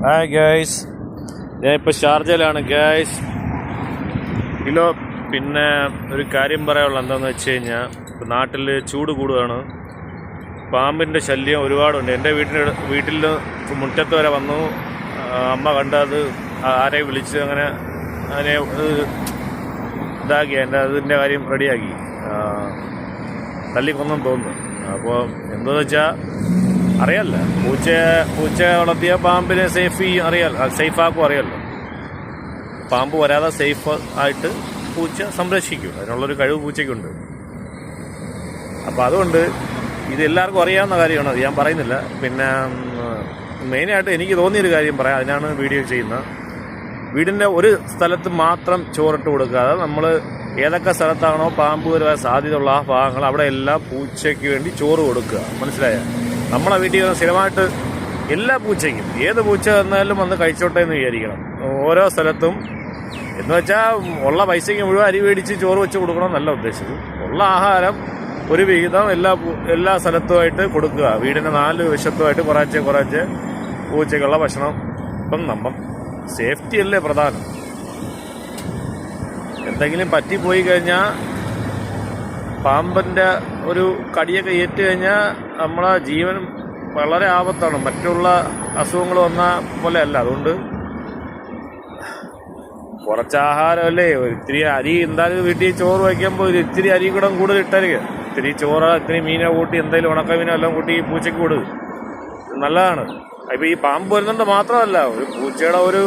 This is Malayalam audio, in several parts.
ഹായ് ഗൈസ്, ഞാൻ ഇപ്പോൾ ഷാർജയിലാണ് ഗൈസ്. പിന്നെ ഒരു കാര്യം പറയാനുള്ളത് എന്താണെന്ന് വെച്ച് കഴിഞ്ഞാൽ, നാട്ടിൽ ചൂട് കൂടുകയാണ്. പാമ്പിൻ്റെ ശല്യം ഒരുപാടുണ്ട്. എൻ്റെ വീട്ടിൽ മുറ്റത്ത് വരെ വന്നു. അമ്മ കണ്ടത് ആരെ വിളിച്ച് അങ്ങനെ അതിനെ ഇതാക്കി അതിൻ്റെ കാര്യം റെഡിയാക്കി തല്ലിക്കൊന്നും തോന്നുന്നു. അപ്പോൾ എന്താണെന്ന് വെച്ചാൽ അറിയാമല്ലോ, പൂച്ച വളർത്തിയ പാമ്പിനെ സേഫാക്കും അറിയാമല്ലോ. പാമ്പ് വരാതെ സേഫ് ആയിട്ട് പൂച്ച സംരക്ഷിക്കും. അതിനുള്ളൊരു കഴിവ് പൂച്ചയ്ക്കുണ്ട്. അപ്പോൾ അതുകൊണ്ട് ഇത് എല്ലാവർക്കും അറിയാവുന്ന കാര്യമാണ്, അത് ഞാൻ പറയുന്നില്ല. പിന്നെ മെയിനായിട്ട് എനിക്ക് തോന്നിയൊരു കാര്യം പറയാം, അതിനാണ് വീഡിയോ ചെയ്യുന്നത്. വീടിൻ്റെ ഒരു സ്ഥലത്ത് മാത്രം ചോറിട്ട് കൊടുക്കാതെ നമ്മൾ ഏതൊക്കെ സ്ഥലത്താണോ പാമ്പ് വരാൻ സാധ്യതയുള്ള ആ ഭാഗങ്ങൾ അവിടെ എല്ലാം പൂച്ചയ്ക്ക് വേണ്ടി ചോറ് കൊടുക്കുക. മനസ്സിലായോ? നമ്മളെ വീട്ടിൽ സ്ഥിരമായിട്ട് എല്ലാ പൂച്ചയ്ക്കും ഏത് പൂച്ച വന്നാലും വന്ന് കഴിച്ചോട്ടെ എന്ന് വിചാരിക്കണം. ഓരോ സ്ഥലത്തും എന്ന് വെച്ചാൽ ഉള്ള പൈസയ്ക്ക് മുഴുവൻ അരി മേടിച്ച് ചോറ് വെച്ച് കൊടുക്കണം എന്നല്ല ഉദ്ദേശിച്ചത്. ഉള്ള ആഹാരം ഒരു വിഹിതം എല്ലാ സ്ഥലത്തുമായിട്ട് കൊടുക്കുക. വീടിൻ്റെ 4 വശത്തുമായിട്ട് കുറേശ്ശെ പൂച്ചയ്ക്കുള്ള ഭക്ഷണം. ഇപ്പം നമ്മൾ സേഫ്റ്റി അല്ലേ പ്രധാനം. എന്തെങ്കിലും പറ്റിപ്പോയി കഴിഞ്ഞാൽ, പാമ്പിൻ്റെ ഒരു കടിയൊക്കെ ഏറ്റു കഴിഞ്ഞാൽ നമ്മളെ ജീവൻ വളരെ ആപത്താണ്. മറ്റുള്ള അസുഖങ്ങൾ വന്ന പോലെ അല്ല. അതുകൊണ്ട് കുറച്ച് ആഹാരമല്ലേ, ഇത്തിരി അരി എന്തായാലും വീട്ടിൽ ചോറ് വയ്ക്കുമ്പോൾ ഇത്തിരി അരി കൂടെ കൂടുതൽ ഇട്ടരുക. ഇത്തിരി ചോറ്, ഇത്തിരി മീനോ കൂട്ടി, എന്തെങ്കിലും ഉണക്കമീനോ എല്ലാം കൂട്ടി ഈ പൂച്ചയ്ക്ക് കൊടുക്കുക. നല്ലതാണ്. ഇപ്പം ഈ പാമ്പ് വരുന്നുണ്ട് മാത്രമല്ല, ഒരു പൂച്ചയുടെ ഒരു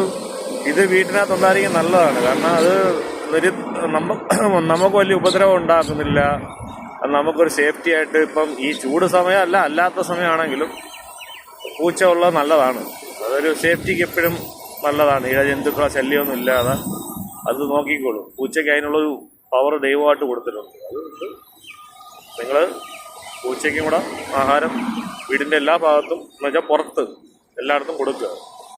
ഇത് വീട്ടിനകത്തുണ്ടായിരിക്കും നല്ലതാണ്. കാരണം അത് നമുക്ക് വലിയ ഉപദ്രവം ഉണ്ടാക്കുന്നില്ല. നമുക്കൊരു സേഫ്റ്റി ആയിട്ട് ഇപ്പം ഈ ചൂട് സമയമല്ല, അല്ലാത്ത സമയമാണെങ്കിലും പൂച്ച ഉള്ളത് നല്ലതാണ്. അതൊരു സേഫ്റ്റിക്ക് എപ്പോഴും നല്ലതാണ്. ഇഴജന്തുക്കളെ ശല്യമൊന്നും ഇല്ലാതെ അത് നോക്കിക്കോളും. പൂച്ചയ്ക്ക് അതിനുള്ളൊരു പവർ ദൈവമായിട്ട് കൊടുത്തിട്ടുണ്ട്. അതുകൊണ്ട് നിങ്ങൾ പൂച്ചയ്ക്കും കൂടെ ആഹാരം വീടിൻ്റെ എല്ലാ ഭാഗത്തും എന്ന് വെച്ചാൽ പുറത്ത് എല്ലായിടത്തും കൊടുക്കുക.